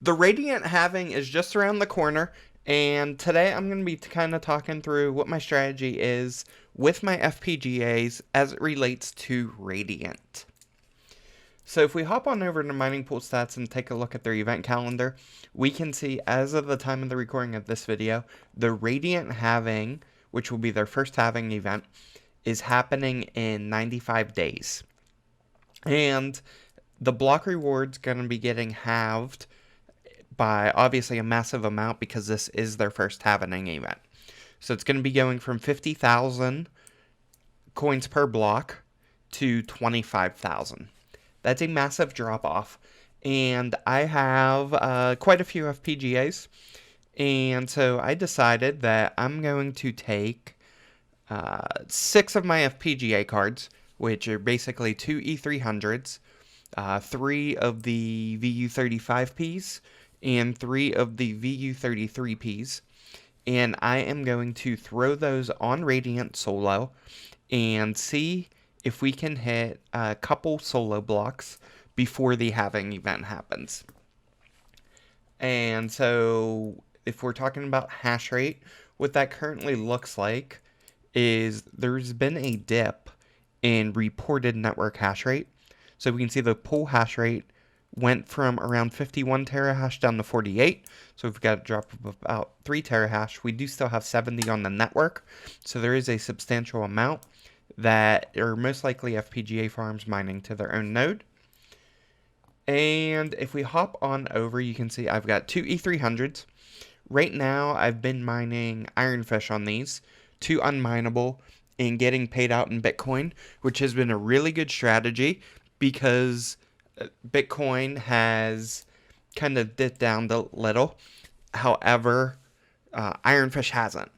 The Radiant halving is just around the corner, and today I'm going to be kind of talking through what my strategy is with my FPGAs as it relates to Radiant. So if we hop on over to Mining Pool Stats and take a look at their event calendar, we can see as of the time of the recording of this video, the Radiant halving, which will be their first halving event, is happening in 95 days. And the block reward's going to be getting halved by obviously a massive amount because this is their first halving event. So it's going to be going from 50,000 coins per block to 25,000. That's a massive drop off. And I have quite a few FPGAs. And so I decided that I'm going to take 6 of my FPGA cards, which are basically 2 E300s, 3 of the VU35Ps, and 3 of the VU33Ps, and I am going to throw those on Radiant solo and see if we can hit a couple solo blocks before the halving event happens. And so if we're talking about hash rate, what that currently looks like is there's been a dip in reported network hash rate. So we can see the pool hash rate went from around 51 terahash down to 48. So we've got a drop of about 3 terahash. We do still have 70 on the network. So there is a substantial amount that are most likely FPGA farms mining to their own node. And if we hop on over, you can see I've got 2 E300s. Right now, I've been mining Ironfish on these, 2 unminable, and getting paid out in Bitcoin, which has been a really good strategy because Bitcoin has kind of dipped down a little. However, Ironfish hasn't.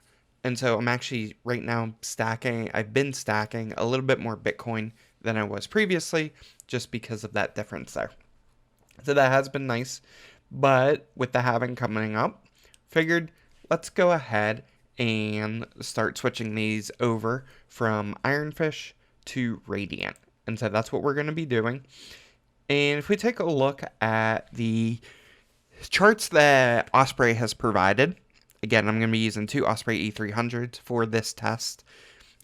And so I'm actually right now stacking. I've been stacking a little bit more Bitcoin than I was previously just because of that difference there. So that has been nice. But with the halving coming up, figured let's go ahead and start switching these over from Ironfish to Radiant. And so that's what we're going to be doing. And if we take a look at the charts that Osprey has provided, again, I'm going to be using 2 Osprey E300s for this test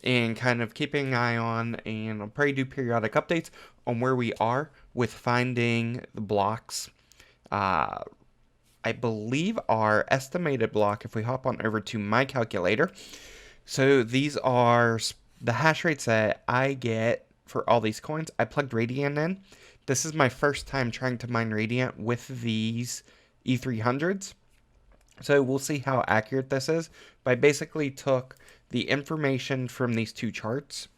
and kind of keeping an eye on, and I'll probably do periodic updates on where we are with finding the blocks. I believe our estimated block, if we hop on over to my calculator, so these are the hash rates that I get for all these coins. I plugged Radiant in. This is my first time trying to mine Radiant with these E300s. So we'll see how accurate this is. But I basically took the information from these 2 charts.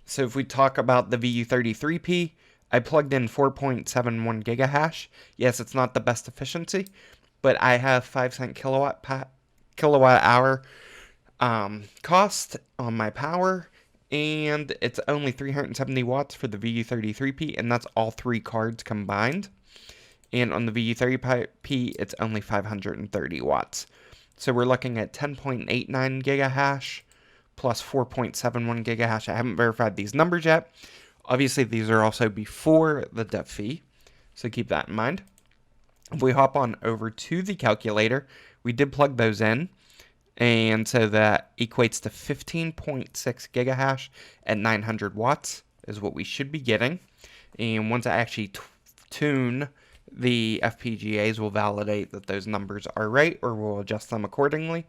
So if we talk about the VU33P, I plugged in 4.71 gigahash. Yes, it's not the best efficiency, but I have 5 cent kilowatt hour cost on my power, and it's only 370 watts for the VU33P, and that's all 3 cards combined. And on the VU30P, it's only 530 watts. So we're looking at 10.89 gigahash plus 4.71 gigahash. I haven't verified these numbers yet. Obviously, these are also before the dev fee, so keep that in mind. If we hop on over to the calculator, we did plug those in, and so that equates to 15.6 gigahash at 900 watts is what we should be getting. And once I actually tune the FPGAs, will validate that those numbers are right, or we'll adjust them accordingly.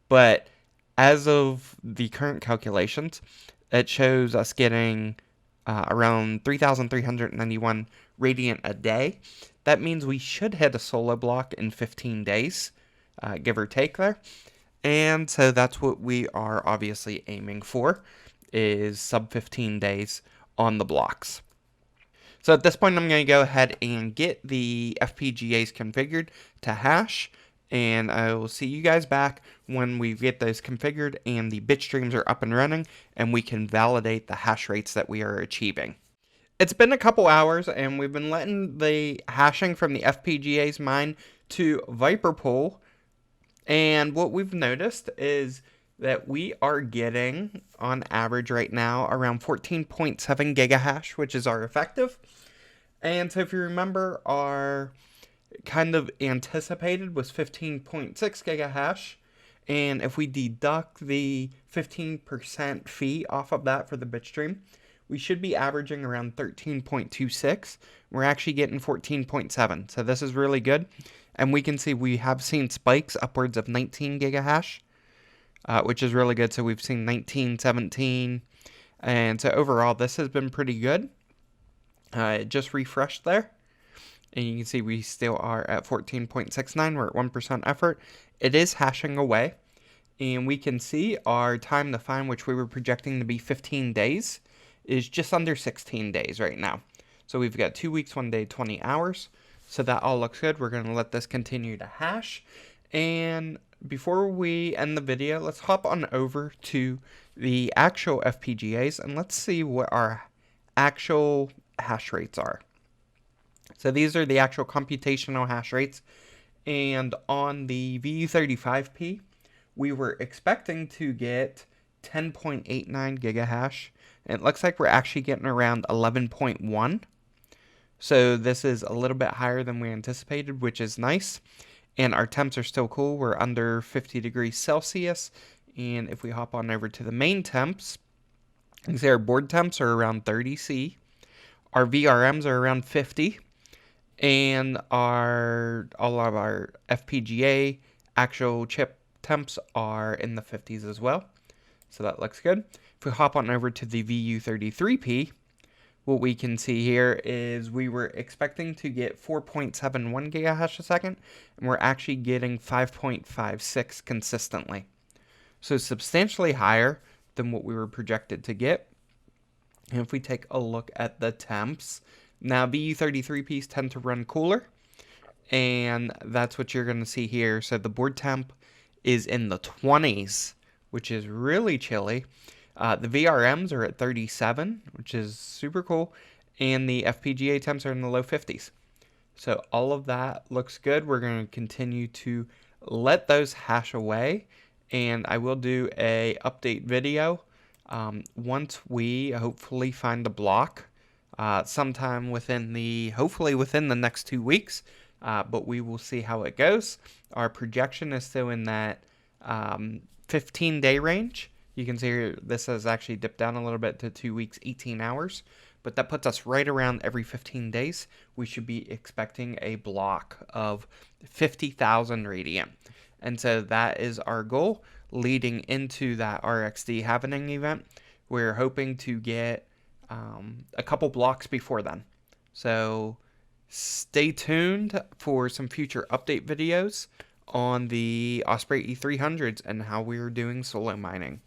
But as of the current calculations, it shows us getting around 3,391 Radiant a day. That means we should hit a solo block in 15 days, give or take there. And so that's what we are obviously aiming for, is sub 15 days on the blocks. So at this point, I'm going to go ahead and get the FPGAs configured to hash, and I will see you guys back when we get those configured and the bit streams are up and running, and we can validate the hash rates that we are achieving. It's been a couple hours, and we've been letting the hashing from the FPGAs mine to Viperpool, and what we've noticed is that we are getting, on average right now, around 14.7 gigahash, which is our effective. And so if you remember, our kind of anticipated was 15.6 gigahash. And if we deduct the 15% fee off of that for the bitstream, we should be averaging around 13.26. We're actually getting 14.7. So this is really good. And we can see we have seen spikes upwards of 19 gigahash, which is really good. So we've seen 19, 17. And so overall, this has been pretty good. It just refreshed there. And you can see we still are at 14.69. We're at 1% effort. It is hashing away. And we can see our time to find, which we were projecting to be 15 days, is just under 16 days right now. So we've got 2 weeks, 1 day, 20 hours. So that all looks good. We're going to let this continue to hash. And before we end the video, let's hop on over to the actual FPGAs and let's see what our actual hash rates are. So these are the actual computational hash rates. And on the VU35P, we were expecting to get 10.89 gigahash. And it looks like we're actually getting around 11.1. So this is a little bit higher than we anticipated, which is nice. And our temps are still cool. We're under 50 degrees Celsius. And if we hop on over to the main temps, you can see our board temps are around 30 C. Our VRMs are around 50. And all of our FPGA actual chip temps are in the 50s as well. So that looks good. If we hop on over to the VU33P, what we can see here is we were expecting to get 4.71 gigahash a second, and we're actually getting 5.56 consistently. So substantially higher than what we were projected to get. And if we take a look at the temps, now VU33Ps tend to run cooler, and that's what you're going to see here. So the board temp is in the 20s, which is really chilly. The VRMs are at 37, which is super cool, and the FPGA temps are in the low 50s. So all of that looks good. We're going to continue to let those hash away, and I will do a update video once we hopefully find a block sometime hopefully within the next 2 weeks, but we will see how it goes. Our projection is still in that 15-day range. You can see here, this has actually dipped down a little bit to 2 weeks, 18 hours, but that puts us right around every 15 days. We should be expecting a block of 50,000 radiant. And so that is our goal leading into that RxD halving event. We're hoping to get a couple blocks before then. So stay tuned for some future update videos on the Osprey E300s and how we are doing solo mining.